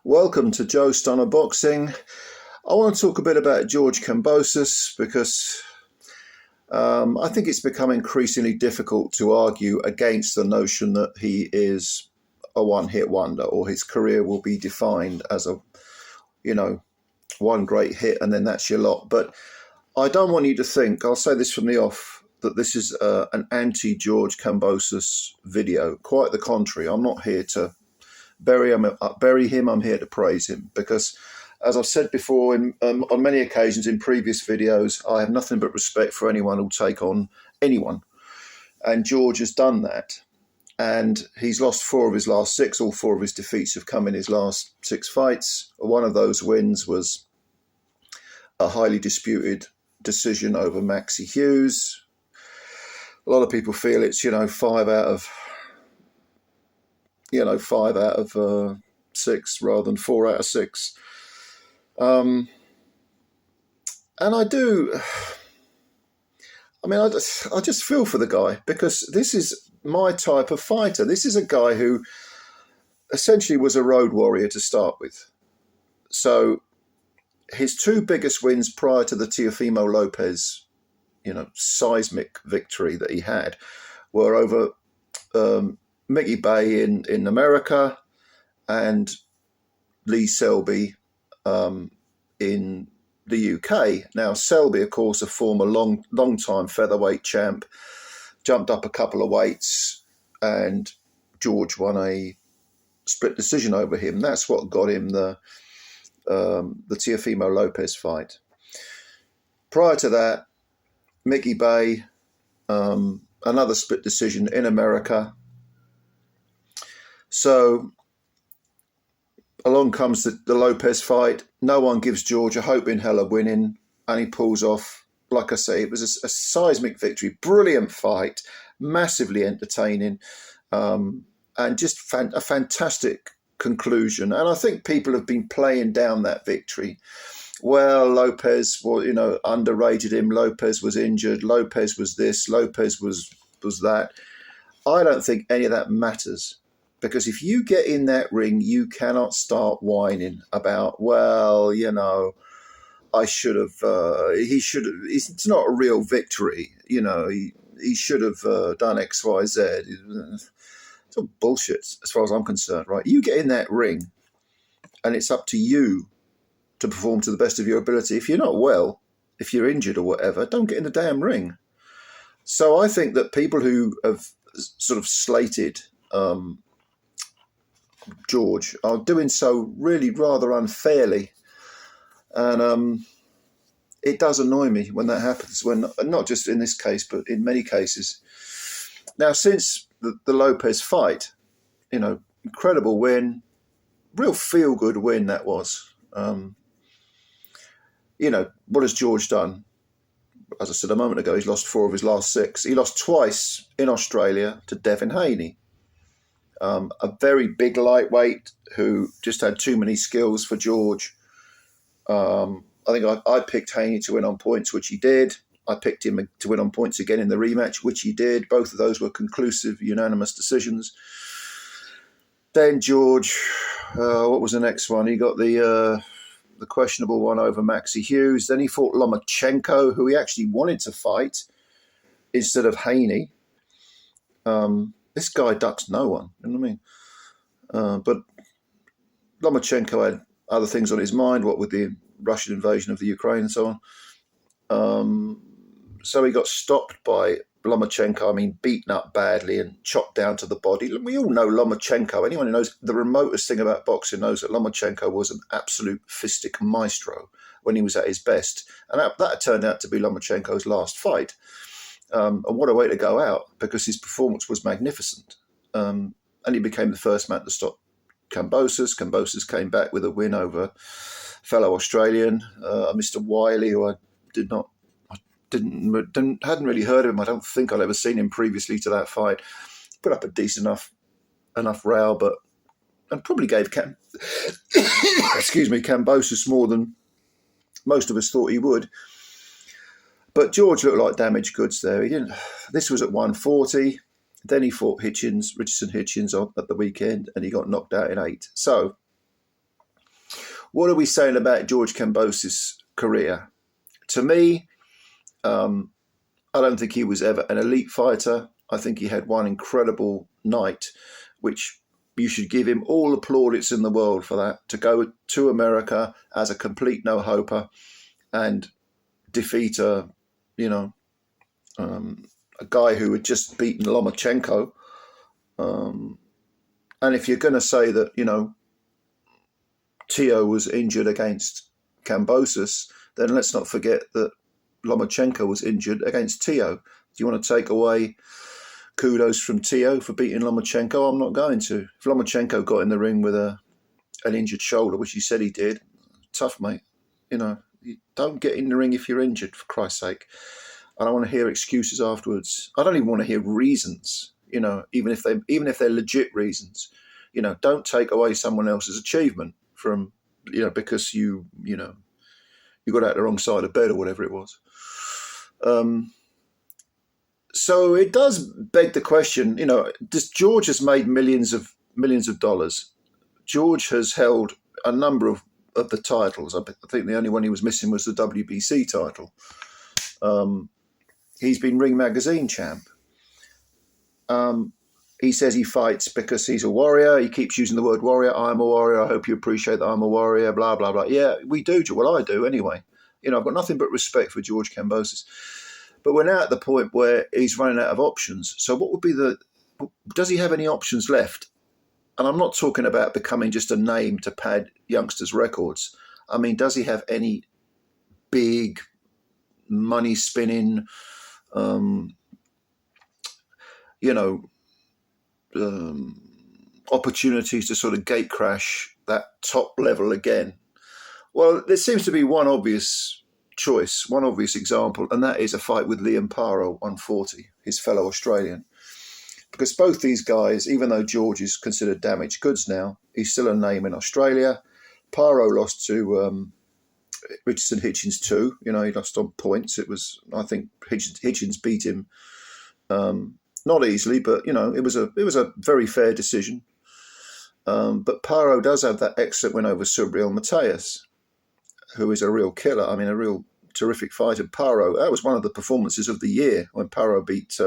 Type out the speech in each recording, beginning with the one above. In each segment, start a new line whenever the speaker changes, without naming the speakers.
Welcome to Joe Stunner Boxing. I want to talk a bit about George Kambosos because I think it's become increasingly difficult to argue against the notion that he is a one-hit wonder or his career will be defined as one great hit and then that's your lot. But I don't want you to think, I'll say this from the off, that this is an anti-George Kambosos video. Quite the contrary. I'm not here to bury him. I'm here to praise him because, as I've said before on many occasions in previous videos, I have nothing but respect for anyone who'll take on anyone. And George has done that. And he's lost 4 of his last 6. All 4 of his defeats have come in his last 6 fights. One of those wins was a highly disputed decision over Maxi Hughes. A lot of people feel it's, 5 out of 6 rather than 4 out of 6. And I just feel for the guy because this is my type of fighter. This is a guy who essentially was a road warrior to start with. So his 2 biggest wins prior to the Teofimo Lopez, seismic victory that he had were over Mickey Bay in America and Lee Selby in the UK. Now, Selby, of course, a former long-time featherweight champ, jumped up a couple of weights and George won a split decision over him. That's what got him the Teofimo Lopez fight. Prior to that, Mickey Bay, another split decision in America. So along comes the Lopez fight. No one gives George a hope in hell of winning, and he pulls off. Like I say, it was a seismic victory, brilliant fight, massively entertaining, and just a fantastic conclusion. And I think people have been playing down that victory. Well, Lopez, underrated him. Lopez was injured. Lopez was this. Lopez was that. I don't think any of that matters. Because if you get in that ring, you cannot start whining about, I should have, he should have, it's not a real victory. He should have done X, Y, Z. It's all bullshit as far as I'm concerned, right? You get in that ring and it's up to you to perform to the best of your ability. If you're not well, if you're injured or whatever, don't get in the damn ring. So I think that people who have sort of slated George are doing so really rather unfairly, and it does annoy me when that happens, when not just in this case but in many cases. Now, since the Lopez fight, incredible win, real feel-good win that was. What has George done? As I said a moment ago, he's lost 4 of his last 6. He lost twice in Australia to Devin Haney, a very big lightweight who just had too many skills for George. I think I picked Haney to win on points, which he did. I picked him to win on points again in the rematch, which he did. Both of those were conclusive, unanimous decisions. Then George, what was the next one? He got the questionable one over Maxi Hughes. Then he fought Lomachenko, who he actually wanted to fight instead of Haney. This guy ducks no one, you know what I mean? But Lomachenko had other things on his mind, what with the Russian invasion of the Ukraine and so on. So he got stopped by Lomachenko, beaten up badly and chopped down to the body. We all know Lomachenko. Anyone who knows the remotest thing about boxing knows that Lomachenko was an absolute fistic maestro when he was at his best. And that turned out to be Lomachenko's last fight. And what a way to go out, because his performance was magnificent. And he became the first man to stop Cambosus. Cambosus came back with a win over fellow Australian, Mr. Wiley, who I hadn't really heard of him. I don't think I'd ever seen him previously to that fight. Put up a decent enough row, and probably gave Cambosus more than most of us thought he would. But George looked like damaged goods there. He didn't. This was at 140. Then he fought Richardson Hitchens at the weekend, and he got knocked out in 8. So what are we saying about George Kambosos' career? To me, I don't think he was ever an elite fighter. I think he had one incredible night, which you should give him all the plaudits in the world for that, to go to America as a complete no-hoper and defeat a guy who had just beaten Lomachenko. And if you're going to say that, Teo was injured against Cambosus, then let's not forget that Lomachenko was injured against Teo. Do you want to take away kudos from Teo for beating Lomachenko? I'm not going to. If Lomachenko got in the ring with an injured shoulder, which he said he did, tough, mate. You don't get in the ring if you're injured, for Christ's sake. I don't want to hear excuses afterwards. I don't even want to hear reasons, even if they're legit reasons. Don't take away someone else's achievement from, because you got out the wrong side of bed or whatever it was. So it does beg the question, George has made millions of dollars. George has held a number of the titles. I think the only one he was missing was the WBC title. He's been Ring Magazine champ. He says he fights because he's a warrior. He keeps using the word warrior. I'm a warrior. I hope you appreciate that I'm a warrior, blah, blah, blah. Yeah, we do. Well, I do anyway. I've got nothing but respect for George Kambosos. But we're now at the point where he's running out of options. So what would be does he have any options left? And I'm not talking about becoming just a name to pad youngsters' records. I mean, does he have any big money spinning, opportunities to sort of gate crash that top level again? Well, there seems to be one obvious choice, one obvious example, and that is a fight with Liam Paro, 140, his fellow Australian. Because both these guys, even though George is considered damaged goods now, he's still a name in Australia. Parro lost to Richardson Hitchens too. He lost on points. It was, I think, Hitchens beat him not easily, but it was a very fair decision. But Parro does have that excellent win over Subriel Mateus, who is a real killer. I mean, a real terrific fighter. Parro, that was one of the performances of the year when Parro beat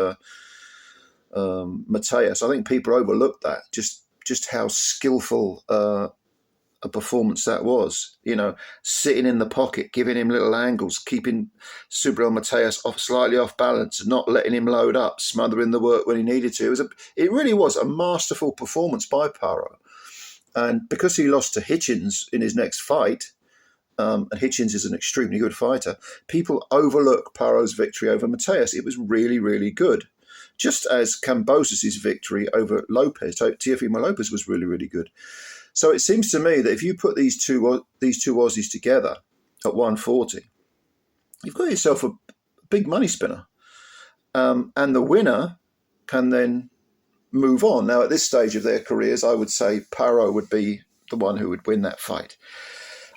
Mateus. I think people overlooked that, just how skillful a performance that was. Sitting in the pocket, giving him little angles, keeping Subriel Mateus slightly off balance, not letting him load up, smothering the work when he needed to. It really was a masterful performance by Parro. And because he lost to Hitchens in his next fight, and Hitchens is an extremely good fighter, people overlook Parro's victory over Mateus. It was really, really good. Just as Cambosus' victory over Lopez, Teofimo Lopez, was really, really good. So it seems to me that if you put these two Aussies together at 140, you've got yourself a big money spinner. And the winner can then move on. Now, at this stage of their careers, I would say Parro would be the one who would win that fight.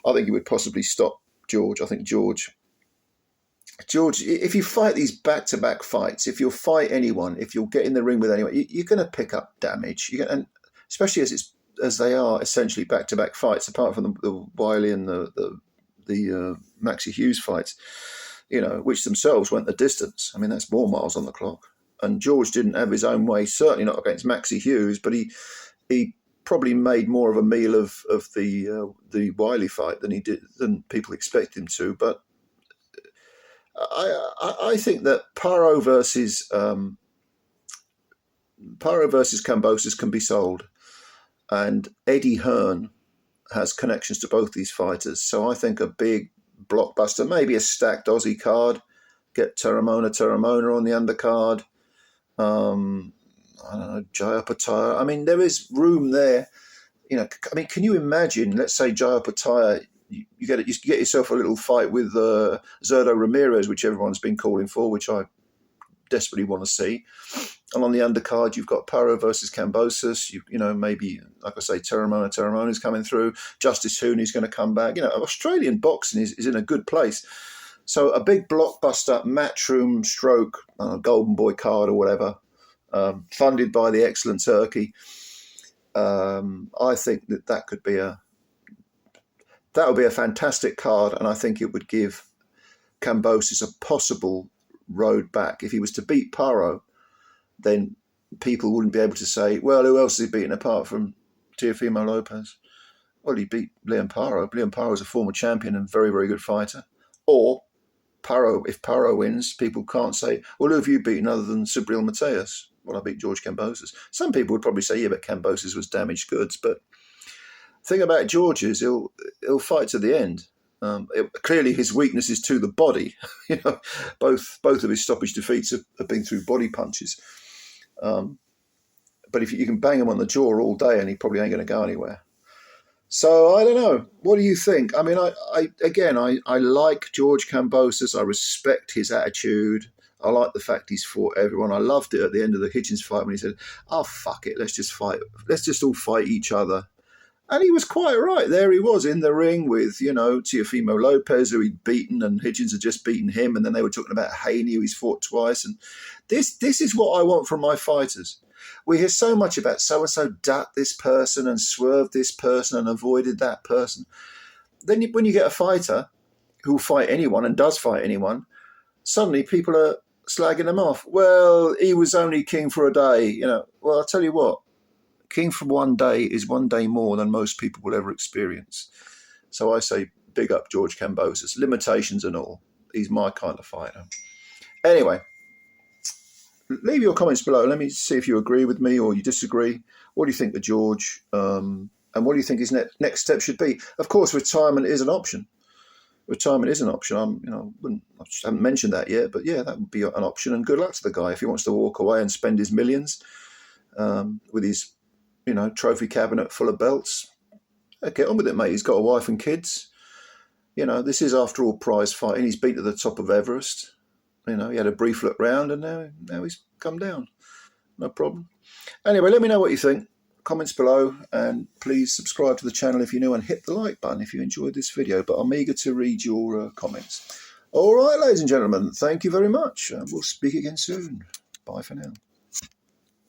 I think he would possibly stop George. I think George, if you fight these back-to-back fights, if you'll fight anyone, if you'll get in the ring with anyone, you're going to pick up damage. And especially as they are essentially back-to-back fights, apart from the Wiley and the Maxi Hughes fights, which themselves went the distance. I mean, that's more miles on the clock. And George didn't have his own way, certainly not against Maxi Hughes, but he probably made more of a meal of the Wiley fight than people expect him to. But I think that Parro versus Cambosus can be sold, and Eddie Hearn has connections to both these fighters. So I think a big blockbuster, maybe a stacked Aussie card, get Teramona on the undercard. I don't know, Jaya Pataya. I mean, there is room there. Can you imagine? Let's say Jaya Pataya, you get yourself a little fight with Zerdo Ramirez, which everyone's been calling for, which I desperately want to see. And on the undercard, you've got Paro versus Cambosus. Maybe, like I say, Teramona is coming through. Justice Hooney's going to come back. Australian boxing is in a good place. So a big blockbuster matchroom stroke Golden Boy card or whatever, funded by the excellent Turkey. I think that could be that would be a fantastic card, and I think it would give Cambosus a possible road back. If he was to beat Paro, then people wouldn't be able to say, well, who else has he beaten apart from Teofimo Lopez? Well, he beat Liam Parro. Liam Parro is a former champion and very, very good fighter. Or Parro, if Parro wins, people can't say, well, who have you beaten other than Subriel Mateus? Well, I beat George Kambosos. Some people would probably say, yeah, but Kambosos was damaged goods. But the thing about George is he'll fight to the end. Clearly, his weakness is to the body. You know, both of his stoppage defeats have been through body punches. But if you can bang him on the jaw all day, and he probably ain't going to go anywhere. So I don't know. What do you think? I mean, I like George Kambosos. I respect his attitude. I like the fact he's fought everyone. I loved it at the end of the Hitchens fight when he said, "Oh fuck it, let's just fight. Let's just all fight each other." And he was quite right. There he was in the ring with, you know, Teofimo Lopez, who he'd beaten, and Hitchens had just beaten him. And then they were talking about Haney, who he's fought twice. And this is what I want from my fighters. We hear so much about so-and-so ducked this person and swerved this person and avoided that person. Then when you get a fighter who'll fight anyone and does fight anyone, suddenly people are slagging them off. Well, he was only king for a day. You know, well, I'll tell you what. King for one day is one day more than most people will ever experience. So I say big up George Kambosos, limitations and all. He's my kind of fighter. Anyway, leave your comments below. Let me see if you agree with me or you disagree. What do you think of George? And what do you think his next step should be? Of course, retirement is an option. Retirement is an option. I haven't mentioned that yet, but yeah, that would be an option. And good luck to the guy if he wants to walk away and spend his millions with his, you know, trophy cabinet full of belts. Get on with it, mate. He's got a wife and kids. You know, this is, after all, prize fighting. He's been to the top of Everest. You know, he had a brief look round and now he's come down. No problem. Anyway, let me know what you think. Comments below, and please subscribe to the channel if you're new and hit the like button if you enjoyed this video. But I'm eager to read your comments. All right, ladies and gentlemen, thank you very much. We'll speak again soon. Bye for now.